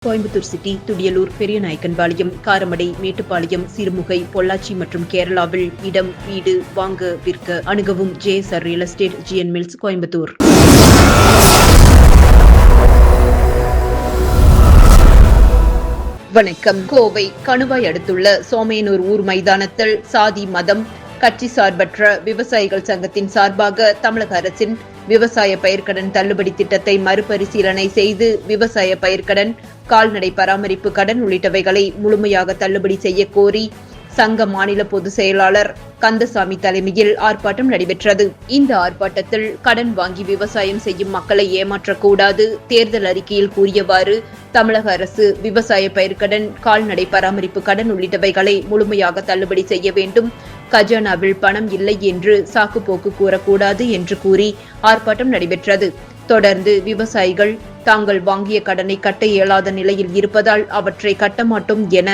Coimbatore city, Thudiyalur, Periyanaickenpalayam, Karamadai, Mettupalayam, Sirumugai, Pollachi மற்றும் கேரளாவில் இடம், வீடு வாங்க விற்க அணுகவும் JSR real estate, GN mills, Coimbatore. வணக்கம். கோவை கணுவாய் அடுத்துள்ள சோமேனூர் ஊர் மைதானத்தில் சாதி, மதம், கட்சி சார்பற்ற விவசாயிகள் சங்கத்தின் சார்பாக தமிழக அரசின் விவசாய பயிர்க்கடன் தள்ளுபடி திட்டத்தை மறுபரிசீலனை செய்து விவசாய பயிர்க்கடன், கால்நடை பராமரிப்பு கடன் உள்ளிட்டவைகளை முழுமையாக தள்ளுபடி செய்ய கோரி சங்க மாநில பொதுச் செயலாளர் கந்தசாமி தலைமையில் ஆர்ப்பாட்டம் நடைபெற்றது. இந்த ஆர்ப்பாட்டத்தில் கடன் வாங்கி விவசாயம் செய்யும் மக்களை ஏமாற்றக்கூடாது, தேர்தல் அறிக்கையில் கூறியவாறு தமிழக அரசு விவசாய பயிர்க்கடன், கால்நடை பராமரிப்பு கடன் உள்ளிட்டவைகளை முழுமையாக தள்ளுபடி செய்ய வேண்டும், கஜானாவில் பணம் இல்லை என்று சாக்குப்போக்கு கூறக்கூடாது என்று கூறி ஆர்ப்பாட்டம் நடைபெற்றது. தொடர்ந்து விவசாயிகள் தாங்கள் வாங்கிய கடனை கட்ட இயலாத நிலையில் இருப்பதால் அவற்றை கட்ட மாட்டோம் என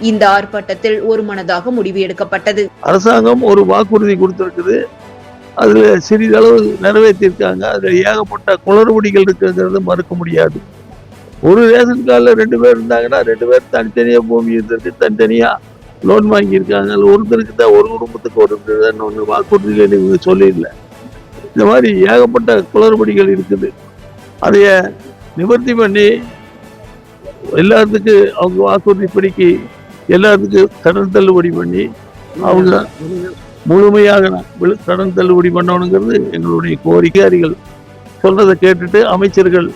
இந்த ஆர்ப்பாட்டத்தில் ஒருமனதாக முடிவு எடுக்கப்பட்டது. அரசாங்கம் ஒரு வாக்குறுதி கொடுத்திருக்குது, அதுல சிறிதளவு நிறைவேற்றிருக்காங்க. அதுல ஏகப்பட்ட குளறுபடிகள் இருக்குங்கிறது மறுக்க முடியாது. ஒரு ரேஷன் கார்டில் 2 பேர் இருந்தாங்கன்னா 2 பேர் தனித்தனியா பூமி இருந்திருக்கு, தனித்தனியா லோன் வாங்கியிருக்காங்க. ஒருத்தருக்கு தான், ஒரு குடும்பத்துக்கு ஒரு ஒன்று வாக்குறுதிகள் இவங்க சொல்லிடல. இந்த மாதிரி ஏகப்பட்ட குளறுபடிகள் இருக்குது. அதைய நிவர்த்தி பண்ணி எல்லாத்துக்கும் அவங்க வாக்குறுதிப்படிக்கு எல்லாத்துக்கும் கடன் தள்ளுபடி பண்ணி அவங்க முழுமையாக கடன் தள்ளுபடி பண்ணணுங்கிறது எங்களுடைய கோரிக்கைகள். சொல்றதை கேட்டுட்டு அமைச்சர்கள்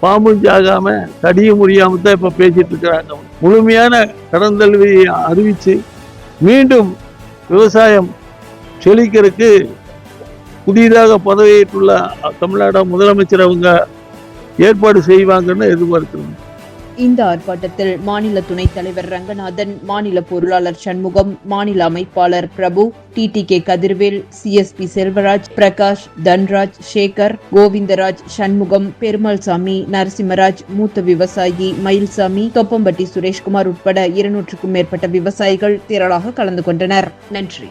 பாம்பும் ஆகாம கடியும் முடியாம தான் இப்ப பேசிட்டு இருக்கிறாங்க. முழுமையான கடன் தள்ளுபடியை அறிவிச்சு மீண்டும் விவசாயம் செழிக்கிறதுக்கு புதிதாக பதவியேற்றுள்ள தமிழ்நாடு முதலமைச்சர் அவங்க ஏற்பாடு செய்வாங்கன்னு எதிர்பார்க்கிறோம். இந்த ஆர்ப்பாட்டத்தில் மாநில துணைத் தலைவர் ரங்கநாதன், மாநில பொருளாளர் சண்முகம், மாநில அமைப்பாளர் பிரபு, TTK கதிர்வேல், CSP செல்வராஜ், பிரகாஷ், தன்ராஜ், சேகர், கோவிந்தராஜ், சண்முகம், பெருமாள்சாமி, நரசிம்மராஜ், மூத்த விவசாயி மயில்சாமி, தொப்பம்பட்டி சுரேஷ்குமார் உட்பட 200க்கும் மேற்பட்ட விவசாயிகள் திரளாக கலந்து கொண்டனர். நன்றி.